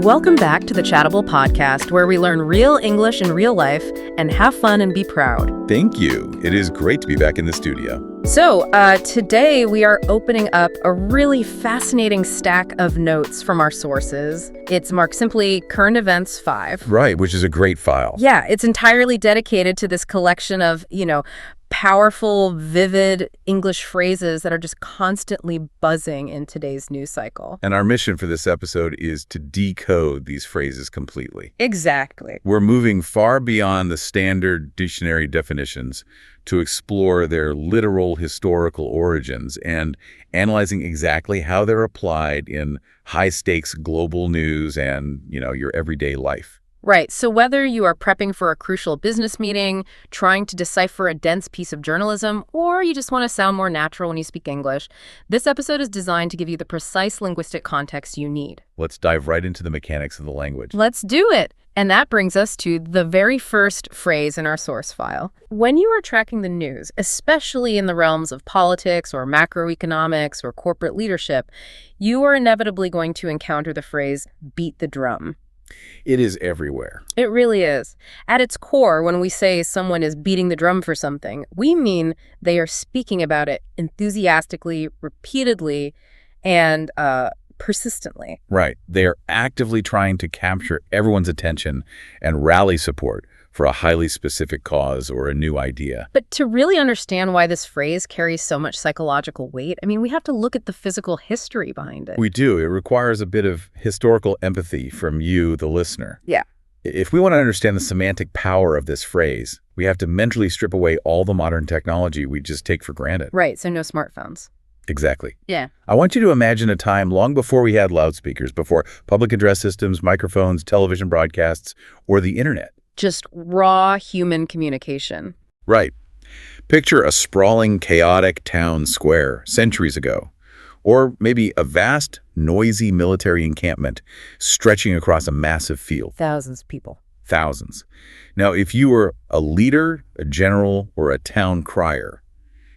Welcome back to the Chattable podcast, where we learn real English in real life and have fun and be proud. Thank you. It is great to be back in the studio. So, today we are opening up a really fascinating stack of notes from our sources. It's marked simply Current Events 5. Right, which is a great file. Yeah, it's entirely dedicated to this collection of, powerful, vivid English phrases that are just constantly buzzing in today's news cycle. And our mission for this episode is to decode these phrases completely. Exactly. We're moving far beyond the standard dictionary definitions to explore their literal historical origins and analyzing exactly how they're applied in high-stakes global news and, your everyday life. Right. So whether you are prepping for a crucial business meeting, trying to decipher a dense piece of journalism, or you just want to sound more natural when you speak English, this episode is designed to give you the precise linguistic context you need. Let's dive right into the mechanics of the language. Let's do it. And that brings us to the very first phrase in our source file. When you are tracking the news, especially in the realms of politics or macroeconomics or corporate leadership, you are inevitably going to encounter the phrase, beat the drum. It is everywhere. It really is. At its core, when we say someone is beating the drum for something, we mean they are speaking about it enthusiastically, repeatedly, and persistently. Right. They are actively trying to capture everyone's attention and rally support for a highly specific cause or a new idea. But to really understand why this phrase carries so much psychological weight, we have to look at the physical history behind it. We do. It requires a bit of historical empathy from you, the listener. Yeah. If we want to understand the semantic power of this phrase, we have to mentally strip away all the modern technology we just take for granted. Right, so no smartphones. Exactly. Yeah. I want you to imagine a time long before we had loudspeakers, before public address systems, microphones, television broadcasts, or the internet. Just raw human communication. Right. Picture a sprawling, chaotic town square centuries ago, or maybe a vast, noisy military encampment stretching across a massive field. Thousands of people. Thousands. Now, if you were a leader, a general, or a town crier,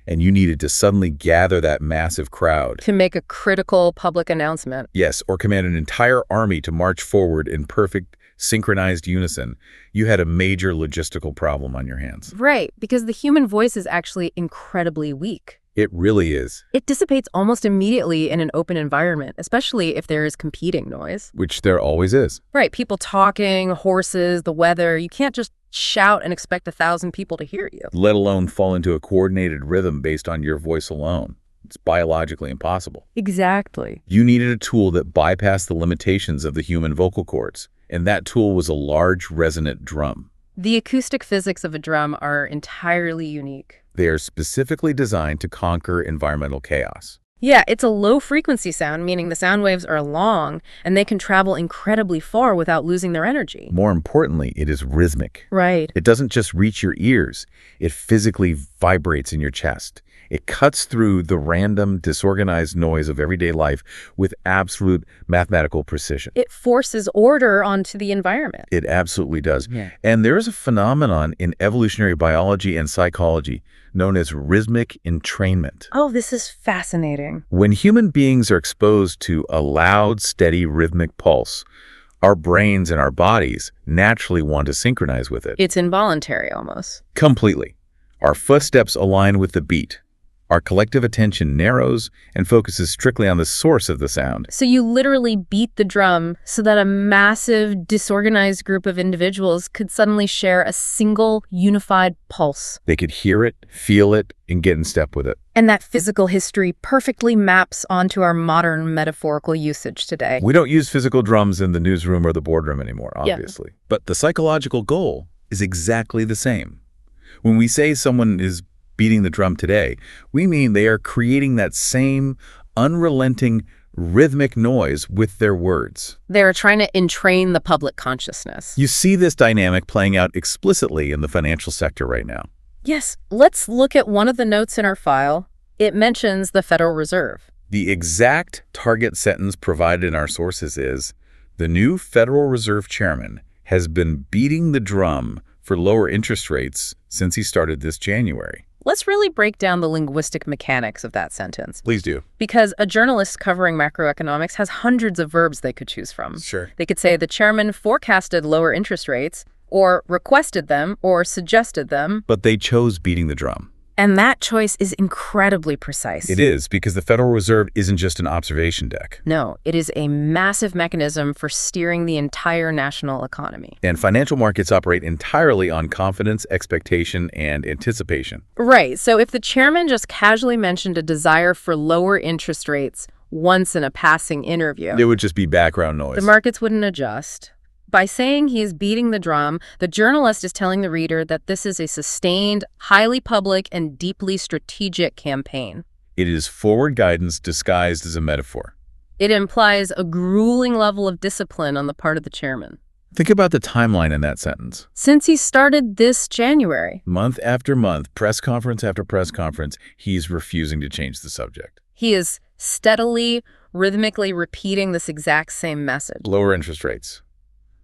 and you needed to suddenly gather that massive crowd to make a critical public announcement. Yes, or command an entire army to march forward in perfect, synchronized unison, you had a major logistical problem on your hands. Right, because the human voice is actually incredibly weak. It really is. It dissipates almost immediately in an open environment, especially if there is competing noise. Which there always is. Right, people talking, horses, the weather. You can't just shout and expect 1,000 people to hear you. Let alone fall into a coordinated rhythm based on your voice alone. It's biologically impossible. Exactly. You needed a tool that bypassed the limitations of the human vocal cords, and that tool was a large resonant drum. The acoustic physics of a drum are entirely unique. They are specifically designed to conquer environmental chaos. Yeah, it's a low-frequency sound, meaning the sound waves are long, and they can travel incredibly far without losing their energy. More importantly, it is rhythmic. Right. It doesn't just reach your ears. It physically vibrates in your chest. It cuts through the random, disorganized noise of everyday life with absolute mathematical precision. It forces order onto the environment. It absolutely does. Yeah. And there is a phenomenon in evolutionary biology and psychology known as rhythmic entrainment. Oh, this is fascinating. When human beings are exposed to a loud, steady, rhythmic pulse, our brains and our bodies naturally want to synchronize with it. It's involuntary almost. Completely. Our footsteps align with the beat. Our collective attention narrows and focuses strictly on the source of the sound. So you literally beat the drum so that a massive, disorganized group of individuals could suddenly share a single, unified pulse. They could hear it, feel it, and get in step with it. And that physical history perfectly maps onto our modern metaphorical usage today. We don't use physical drums in the newsroom or the boardroom anymore, obviously. Yeah. But the psychological goal is exactly the same. When we say someone is beating the drum today, we mean they are creating that same unrelenting rhythmic noise with their words. They're trying to entrain the public consciousness. You see this dynamic playing out explicitly in the financial sector right now. Yes, let's look at one of the notes in our file. It mentions the Federal Reserve. The exact target sentence provided in our sources is, the new Federal Reserve chairman has been beating the drum for lower interest rates since he started this January. Let's really break down the linguistic mechanics of that sentence. Please do. Because a journalist covering macroeconomics has hundreds of verbs they could choose from. Sure. They could say the chairman forecasted lower interest rates, or requested them, or suggested them. But they chose beating the drum. And that choice is incredibly precise. It is, because the Federal Reserve isn't just an observation deck. No, it is a massive mechanism for steering the entire national economy. And financial markets operate entirely on confidence, expectation, and anticipation. Right. So if the chairman just casually mentioned a desire for lower interest rates once in a passing interview, It would just be background noise. the markets wouldn't adjust. By saying he is beating the drum, the journalist is telling the reader that this is a sustained, highly public, and deeply strategic campaign. It is forward guidance disguised as a metaphor. It implies a grueling level of discipline on the part of the chairman. Think about the timeline in that sentence. Since he started this January, Month after month, press conference after press conference, he's refusing to change the subject. he is steadily, rhythmically repeating this exact same message. Lower interest rates.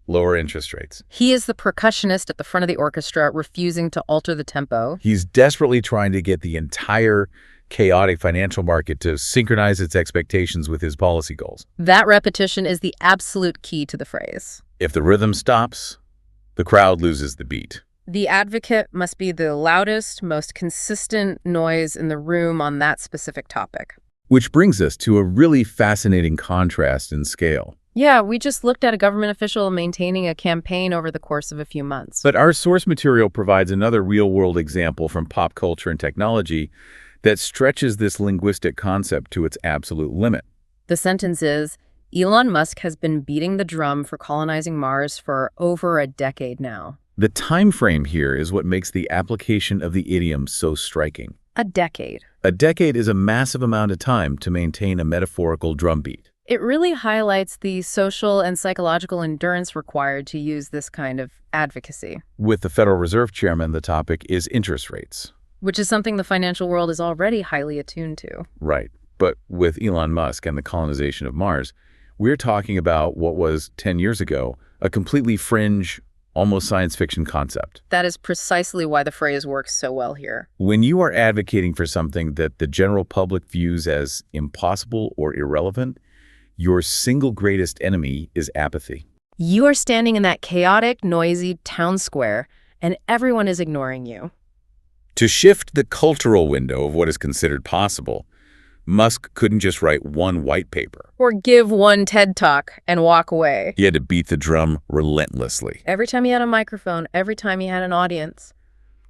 Lower interest rates. He is the percussionist at the front of the orchestra, refusing to alter the tempo. He's desperately trying to get the entire chaotic financial market to synchronize its expectations with his policy goals. That repetition is the absolute key to the phrase. If the rhythm stops, the crowd loses the beat. The advocate must be the loudest, most consistent noise in the room on that specific topic. Which brings us to a really fascinating contrast in scale. Yeah, we just looked at a government official maintaining a campaign over the course of a few months. But our source material provides another real-world example from pop culture and technology that stretches this linguistic concept to its absolute limit. The sentence is, Elon Musk has been beating the drum for colonizing Mars for over a decade now. The time frame here is what makes the application of the idiom so striking. A decade. A decade is a massive amount of time to maintain a metaphorical drumbeat. It really highlights the social and psychological endurance required to use this kind of advocacy. With the Federal Reserve Chairman, the topic is interest rates. Which is something the financial world is already highly attuned to. Right. But with Elon Musk and the colonization of Mars, we're talking about what was 10 years ago a completely fringe, almost science fiction concept. That is precisely why the phrase works so well here. When you are advocating for something that the general public views as impossible or irrelevant, your single greatest enemy is apathy. You are standing in that chaotic, noisy town square, and everyone is ignoring you. To shift the cultural window of what is considered possible, Musk couldn't just write one white paper. Or give one TED Talk and walk away. He had to beat the drum relentlessly. Every time he had a microphone, every time he had an audience.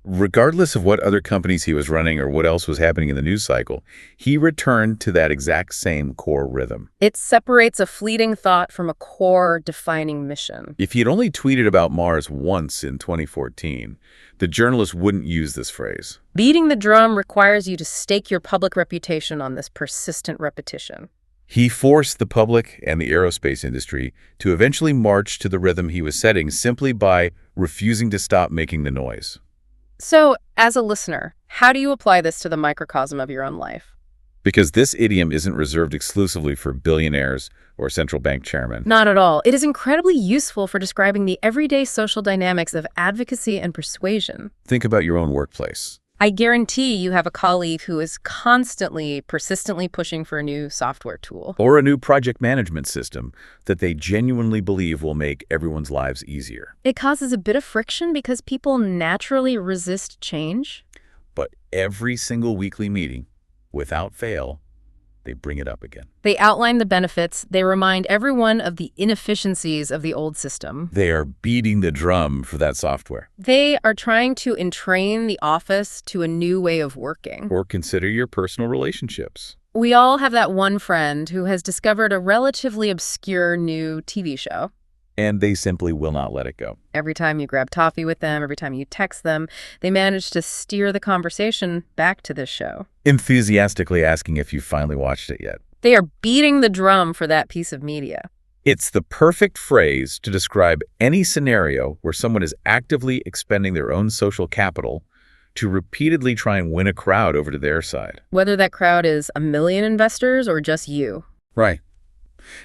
Regardless of what other companies he was running or what else was happening in the news cycle, he returned to that exact same core rhythm. It separates a fleeting thought from a core defining mission. If he had only tweeted about Mars once in 2014, the journalist wouldn't use this phrase. Beating the drum requires you to stake your public reputation on this persistent repetition. He forced the public and the aerospace industry to eventually march to the rhythm he was setting simply by refusing to stop making the noise. So, as a listener, how do you apply this to the microcosm of your own life? Because this idiom isn't reserved exclusively for billionaires or central bank chairmen. Not at all. It is incredibly useful for describing the everyday social dynamics of advocacy and persuasion. Think about your own workplace. I guarantee you have a colleague who is constantly, persistently pushing for a new software tool. Or a new project management system that they genuinely believe will make everyone's lives easier. It causes a bit of friction because people naturally resist change. But every single weekly meeting, without fail, they bring it up again. They outline the benefits. They remind everyone of the inefficiencies of the old system. They are beating the drum for that software. They are trying to entrain the office to a new way of working. Or consider your personal relationships. We all have that one friend who has discovered a relatively obscure new TV show. And they simply will not let it go. Every time you grab toffee with them, every time you text them, they manage to steer the conversation back to this show. Enthusiastically asking if you finally watched it yet. They are beating the drum for that piece of media. It's the perfect phrase to describe any scenario where someone is actively expending their own social capital to repeatedly try and win a crowd over to their side. Whether that crowd is 1 million investors or just you. Right.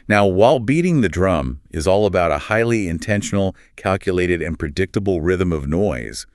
Now, while beating the drum is all about a highly intentional, calculated, and predictable rhythm of noise,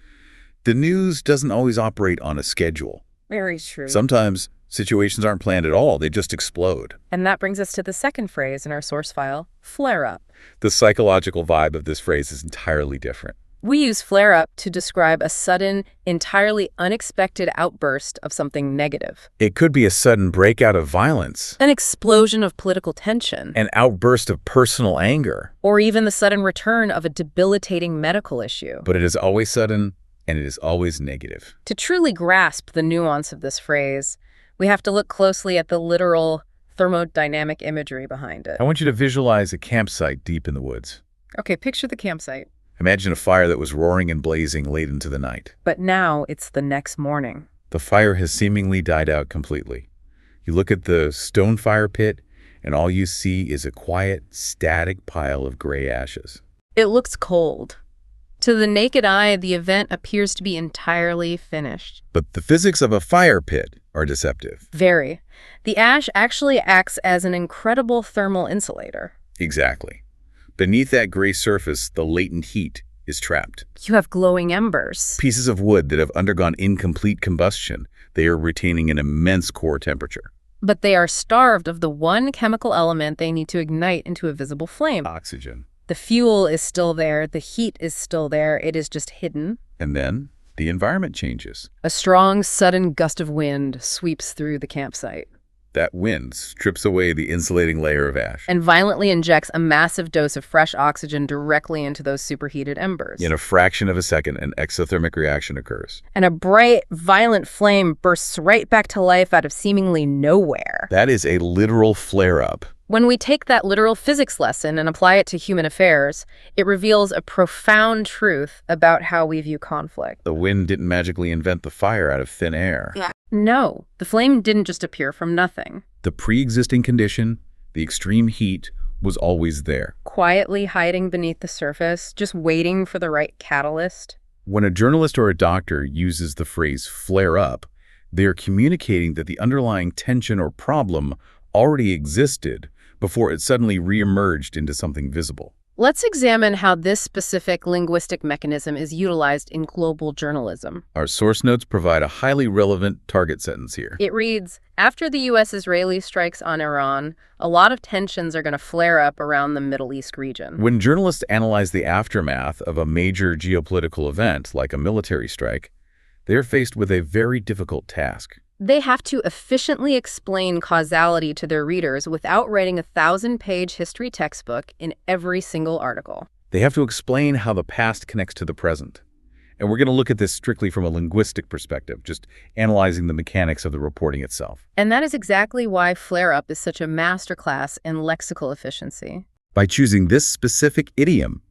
The news doesn't always operate on a schedule. Very true. Sometimes situations aren't planned at all. They just explode. And that brings us to the second phrase in our source file, flare-up. The psychological vibe of this phrase is entirely different. We use flare-up to describe a sudden, entirely unexpected outburst of something negative. It could be a sudden breakout of violence, An explosion of political tension. an outburst of personal anger. Or even the sudden return of a debilitating medical issue. But it is always sudden, and it is always negative. To truly grasp the nuance of this phrase, we have to look closely at the literal thermodynamic imagery behind it. I want you to visualize a campsite deep in the woods. Okay, picture the campsite. Imagine a fire that was roaring and blazing late into the night. But now it's the next morning. The fire has seemingly died out completely. You look at the stone fire pit, and all you see is a quiet, static pile of gray ashes. It looks cold. To the naked eye, the event appears to be entirely finished. But the physics of a fire pit are deceptive. Very. The ash actually acts as an incredible thermal insulator. Exactly. Beneath that gray surface, the latent heat is trapped. You have glowing embers. Pieces of wood that have undergone incomplete combustion, they are retaining an immense core temperature. But they are starved of the one chemical element they need to ignite into a visible flame. Oxygen. The fuel is still there, the heat is still there, it is just hidden. And then the environment changes. A strong, sudden gust of wind sweeps through the campsite That wind strips away the insulating layer of ash. and violently injects a massive dose of fresh oxygen directly into those superheated embers. In a fraction of a second, an exothermic reaction occurs. And a bright, violent flame bursts right back to life out of seemingly nowhere. That is a literal flare-up. When we take that literal physics lesson and apply it to human affairs, it reveals a profound truth about how we view conflict. The wind didn't magically invent the fire out of thin air. No, the flame didn't just appear from nothing. The pre-existing condition, the extreme heat, was always there. Quietly hiding beneath the surface, just waiting for the right catalyst. When a journalist or a doctor uses the phrase flare up, they are communicating that the underlying tension or problem already existed before it suddenly reemerged into something visible. Let's examine how this specific linguistic mechanism is utilized in global journalism. Our source notes provide a highly relevant target sentence here. It reads, after the U.S.-Israeli strikes on Iran, a lot of tensions are going to flare up around the Middle East region. When journalists analyze the aftermath of a major geopolitical event like a military strike, they are faced with a very difficult task. They have to efficiently explain causality to their readers without writing a 1,000-page history textbook in every single article. They have to explain how the past connects to the present. And we're going to look at this strictly from a linguistic perspective, just analyzing the mechanics of the reporting itself. And that is exactly why flare-up is such a masterclass in lexical efficiency. By choosing this specific idiom,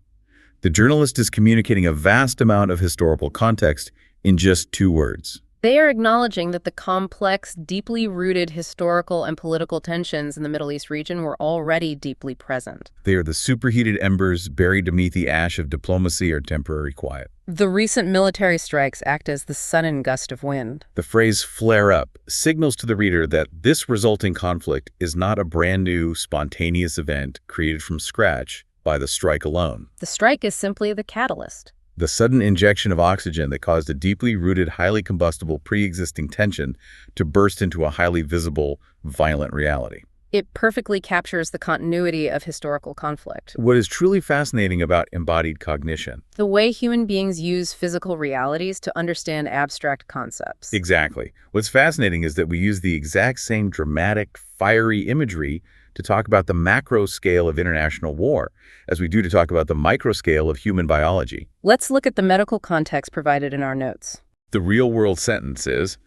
the journalist is communicating a vast amount of historical context in just 2 words. They are acknowledging that the complex, deeply rooted historical and political tensions in the Middle East region were already deeply present. They are the superheated embers buried beneath the ash of diplomacy or temporary quiet. The recent military strikes act as the sudden gust of wind. The phrase flare up signals to the reader that this resulting conflict is not a brand new, spontaneous event created from scratch by the strike alone. The strike is simply the catalyst. The sudden injection of oxygen that caused a deeply rooted, highly combustible pre-existing tension to burst into a highly visible, violent reality. It perfectly captures the continuity of historical conflict. What is truly fascinating about embodied cognition? The way human beings use physical realities to understand abstract concepts. Exactly. What's fascinating is that we use the exact same dramatic, fiery imagery to talk about the macro scale of international war as we do to talk about the micro scale of human biology. Let's look at the medical context provided in our notes. The real-world sentence is,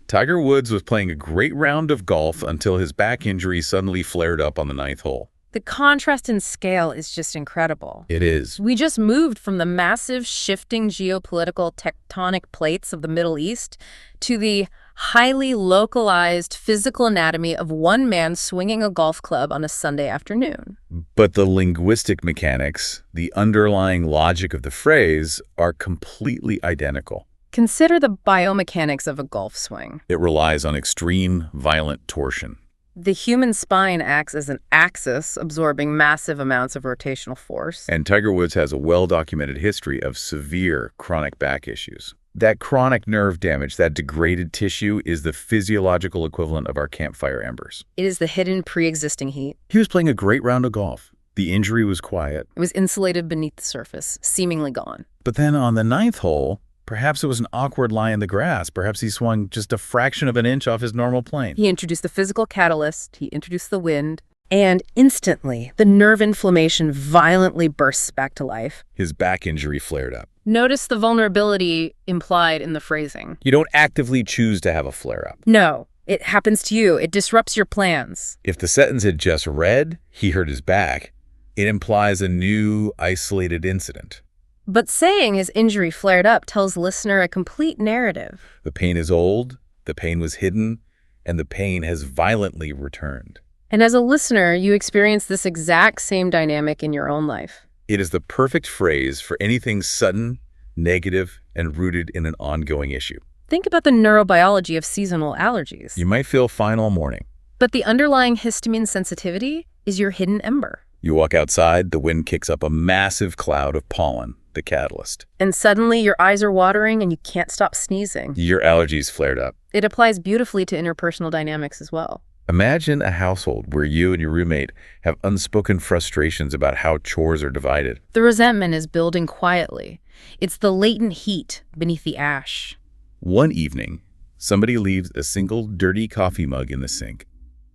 Tiger Woods was playing a great round of golf until his back injury suddenly flared up on the 9th hole. The contrast in scale is just incredible. It is. We just moved from the massive shifting geopolitical tectonic plates of the Middle East to the highly localized physical anatomy of one man swinging a golf club on a Sunday afternoon. But the linguistic mechanics, the underlying logic of the phrase, are completely identical. Consider the biomechanics of a golf swing. It relies on extreme, violent torsion. The human spine acts as an axis, absorbing massive amounts of rotational force. And Tiger Woods has a well-documented history of severe chronic back issues. That chronic nerve damage, that degraded tissue, is the physiological equivalent of our campfire embers. It is the hidden pre-existing heat. He was playing a great round of golf. The injury was quiet. It was insulated beneath the surface, seemingly gone. But then on the 9th hole, perhaps it was an awkward lie in the grass. Perhaps he swung just a fraction of an inch off his normal plane. He introduced the physical catalyst, he introduced the wind, and instantly, the nerve inflammation violently bursts back to life. His back injury flared up. Notice the vulnerability implied in the phrasing. You don't actively choose to have a flare-up. No, it happens to you. It disrupts your plans. If the sentence had just read, he hurt his back, it implies a new, isolated incident. But saying his injury flared up tells the listener a complete narrative. The pain is old, the pain was hidden, and the pain has violently returned. And as a listener, you experience this exact same dynamic in your own life. It is the perfect phrase for anything sudden, negative, and rooted in an ongoing issue. Think about the neurobiology of seasonal allergies. You might feel fine all morning. But the underlying histamine sensitivity is your hidden ember. You walk outside, the wind kicks up a massive cloud of pollen, the catalyst. And suddenly your eyes are watering and you can't stop sneezing. Your allergies flared up. It applies beautifully to interpersonal dynamics as well. Imagine a household where you and your roommate have unspoken frustrations about how chores are divided. The resentment is building quietly. It's the latent heat beneath the ash. One evening, somebody leaves a single dirty coffee mug in the sink.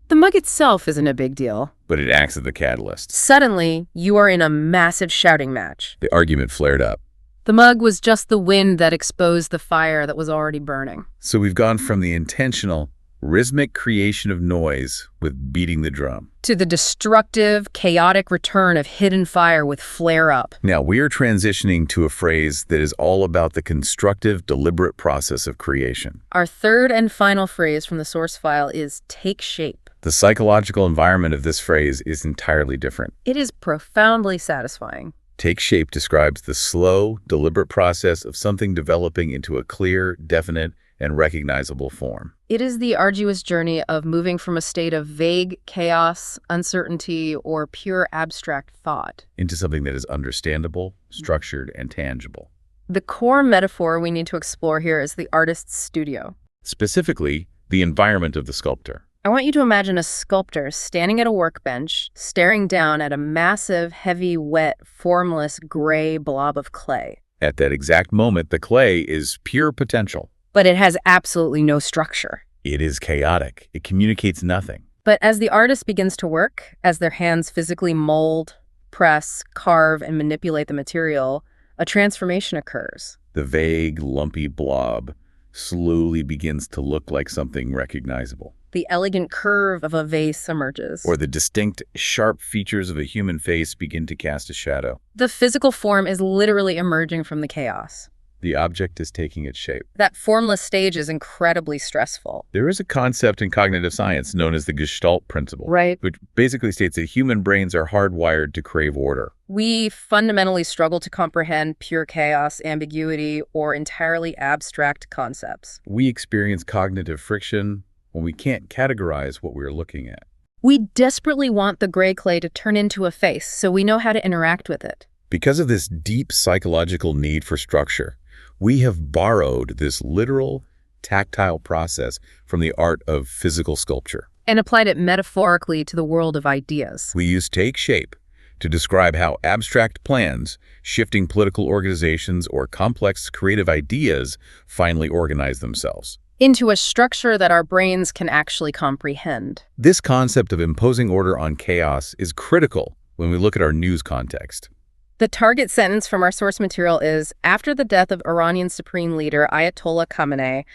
The mug itself isn't a big deal. But it acts as the catalyst. Suddenly, you are in a massive shouting match. The argument flared up. The mug was just the wind that exposed the fire that was already burning. So we've gone from the intentional, rhythmic creation of noise with beating the drum to the destructive, chaotic return of hidden fire with flare up. Now we are transitioning to a phrase that is all about the constructive, deliberate process of creation. Our third and final phrase from the source file is take shape. The psychological environment of this phrase is entirely different. It is profoundly satisfying. Take shape describes the slow, deliberate process of something developing into a clear, definite, and recognizable form. It is the arduous journey of moving from a state of vague chaos, uncertainty, or pure abstract thought into something that is understandable, structured, and tangible. The core metaphor we need to explore here is the artist's studio. Specifically, the environment of the sculptor. I want you to imagine a sculptor standing at a workbench, staring down at a massive, heavy, wet, formless, gray blob of clay. At that exact moment, the clay is pure potential. But it has absolutely no structure. It is chaotic. It communicates nothing. But as the artist begins to work, as their hands physically mold, press, carve, and manipulate the material, a transformation occurs. The vague, lumpy blob slowly begins to look like something recognizable. The elegant curve of a vase emerges. Or the distinct, sharp features of a human face begin to cast a shadow. The physical form is literally emerging from the chaos. The object is taking its shape. That formless stage is incredibly stressful. There is a concept in cognitive science known as the Gestalt principle, right, which basically states that human brains are hardwired to crave order. We fundamentally struggle to comprehend pure chaos, ambiguity, or entirely abstract concepts. We experience cognitive friction when we can't categorize what we're looking at. We desperately want the gray clay to turn into a face so we know how to interact with it. Because of this deep psychological need for structure, we have borrowed this literal, tactile process from the art of physical sculpture. And applied it metaphorically to the world of ideas. We use take shape to describe how abstract plans, shifting political organizations, or complex creative ideas finally organize themselves into a structure that our brains can actually comprehend. This concept of imposing order on chaos is critical when we look at our news context. The target sentence from our source material is, after the death of Iranian Supreme Leader Ayatollah Khamenei,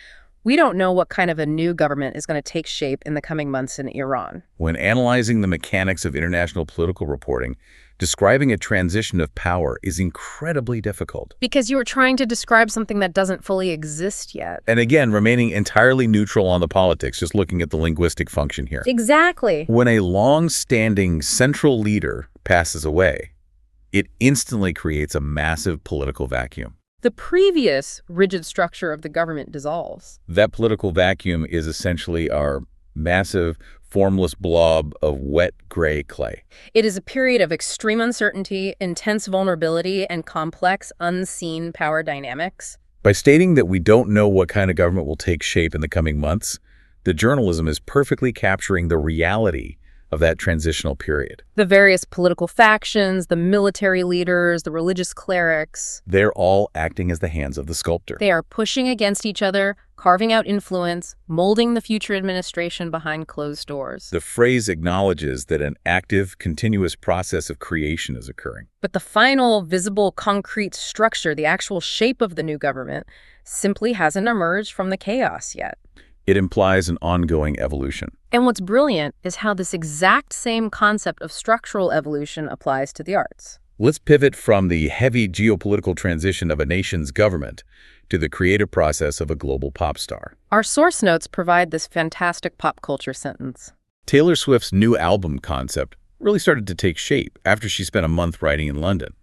we don't know what kind of a new government is going to take shape in the coming months in Iran. When analyzing the mechanics of international political reporting, describing a transition of power is incredibly difficult. Because you are trying to describe something that doesn't fully exist yet. And again, remaining entirely neutral on the politics, just looking at the linguistic function here. Exactly. When a long-standing central leader passes away, it instantly creates a massive political vacuum. The previous rigid structure of the government dissolves. That political vacuum is essentially our massive, formless blob of wet gray clay. It is a period of extreme uncertainty, intense vulnerability, and complex, unseen power dynamics. By stating that we don't know what kind of government will take shape in the coming months, the journalism is perfectly capturing the reality of that transitional period. The various political factions, the military leaders, the religious clerics. They're all acting as the hands of the sculptor. They are pushing against each other, carving out influence, molding the future administration behind closed doors. The phrase acknowledges that an active, continuous process of creation is occurring. But the final, visible, concrete structure, the actual shape of the new government, simply hasn't emerged from the chaos yet. It implies an ongoing evolution. And what's brilliant is how this exact same concept of structural evolution applies to the arts. Let's pivot from the heavy geopolitical transition of a nation's government to the creative process of a global pop star. Our source notes provide this fantastic pop culture sentence. Taylor Swift's new album concept really started to take shape after she spent a month writing in London.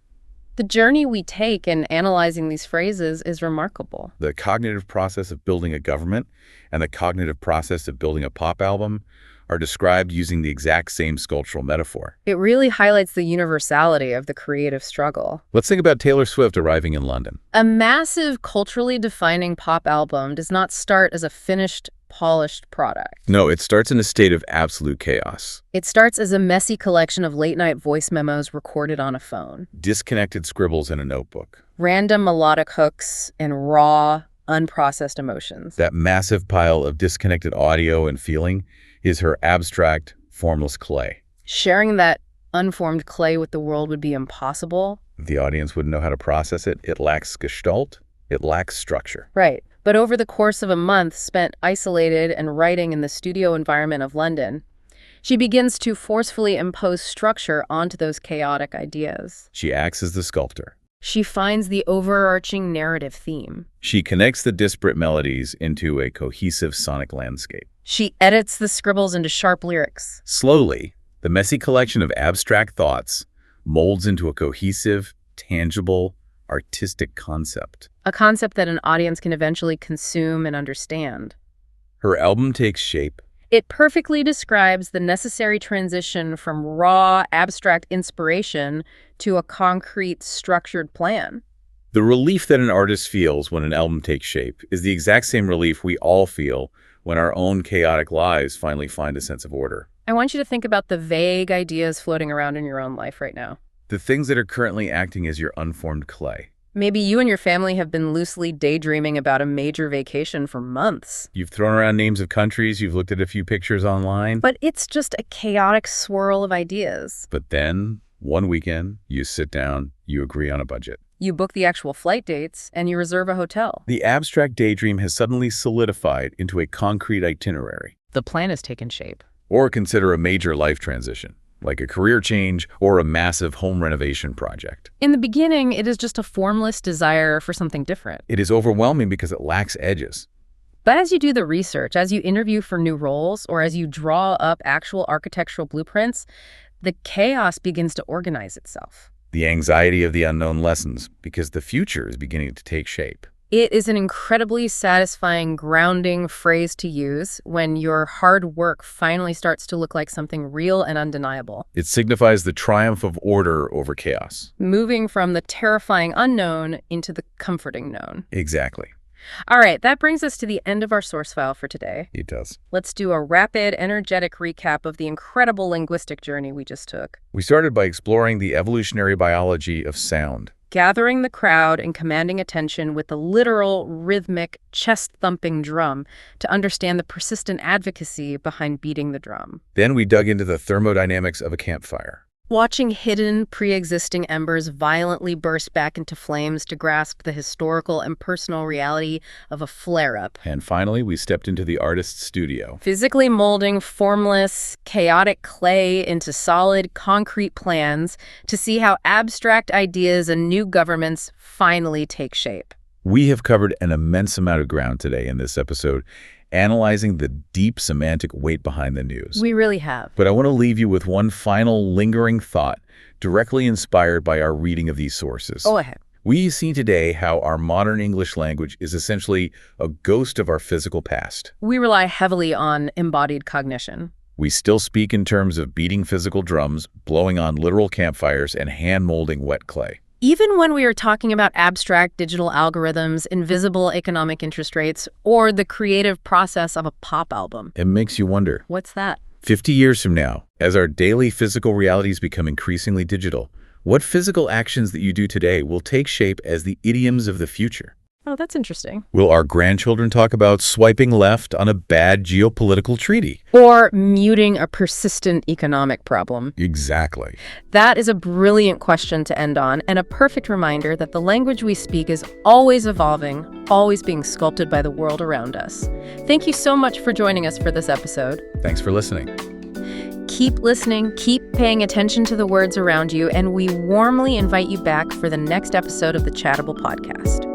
The journey we take in analyzing these phrases is remarkable. The cognitive process of building a government and the cognitive process of building a pop album are described using the exact same sculptural metaphor. It really highlights the universality of the creative struggle. Let's think about Taylor Swift arriving in London. A massive, culturally defining pop album does not start as a finished, polished product. No, it starts in a state of absolute chaos. It starts as a messy collection of late-night voice memos recorded on a phone. Disconnected scribbles in a notebook. Random melodic hooks and raw, unprocessed emotions. That massive pile of disconnected audio and feeling is her abstract, formless clay. Sharing that unformed clay with the world would be impossible. The audience wouldn't know how to process it. It lacks gestalt. It lacks structure. Right. But over the course of a month spent isolated and writing in the studio environment of London, she begins to forcefully impose structure onto those chaotic ideas. She acts as the sculptor. She finds the overarching narrative theme. She connects the disparate melodies into a cohesive sonic landscape. She edits the scribbles into sharp lyrics. Slowly, the messy collection of abstract thoughts molds into a cohesive, tangible, artistic concept. A concept that an audience can eventually consume and understand. Her album takes shape. It perfectly describes the necessary transition from raw, abstract inspiration to a concrete, structured plan. The relief that an artist feels when an album takes shape is the exact same relief we all feel when our own chaotic lives finally find a sense of order. I want you to think about the vague ideas floating around in your own life right now. The things that are currently acting as your unformed clay. Maybe you and your family have been loosely daydreaming about a major vacation for months. You've thrown around names of countries, you've looked at a few pictures online. But it's just a chaotic swirl of ideas. But then, one weekend, you sit down, you agree on a budget. You book the actual flight dates, and you reserve a hotel. The abstract daydream has suddenly solidified into a concrete itinerary. The plan has taken shape. Or consider a major life transition, like a career change or a massive home renovation project. In the beginning, it is just a formless desire for something different. It is overwhelming because it lacks edges. But as you do the research, as you interview for new roles, or as you draw up actual architectural blueprints, the chaos begins to organize itself. The anxiety of the unknown lessens because the future is beginning to take shape. It is an incredibly satisfying, grounding phrase to use when your hard work finally starts to look like something real and undeniable. It signifies the triumph of order over chaos. Moving from the terrifying unknown into the comforting known. Exactly. All right, that brings us to the end of our source file for today. It does. Let's do a rapid, energetic recap of the incredible linguistic journey we just took. We started by exploring the evolutionary biology of sound. Gathering the crowd and commanding attention with the literal, rhythmic, chest-thumping drum to understand the persistent advocacy behind beating the drum. Then we dug into the thermodynamics of a campfire. Watching hidden, pre-existing embers violently burst back into flames to grasp the historical and personal reality of a flare-up. And finally, we stepped into the artist's studio. Physically molding formless, chaotic clay into solid, concrete plans to see how abstract ideas and new governments finally take shape. We have covered an immense amount of ground today in this episode, analyzing the deep semantic weight behind the news. We really have. But I want to leave you with one final lingering thought, directly inspired by our reading of these sources. Go ahead. We've seen today how our modern English language is essentially a ghost of our physical past. We rely heavily on embodied cognition. We still speak in terms of beating physical drums, blowing on literal campfires, and hand-molding wet clay. Even when we are talking about abstract digital algorithms, invisible economic interest rates, or the creative process of a pop album. It makes you wonder. What's that? 50 years from now, as our daily physical realities become increasingly digital, what physical actions that you do today will take shape as the idioms of the future? Oh, that's interesting. Will our grandchildren talk about swiping left on a bad geopolitical treaty? Or muting a persistent economic problem. Exactly. That is a brilliant question to end on, and a perfect reminder that the language we speak is always evolving, always being sculpted by the world around us. Thank you so much for joining us for this episode. Thanks for listening. Keep listening, keep paying attention to the words around you, and we warmly invite you back for the next episode of the Chattable podcast.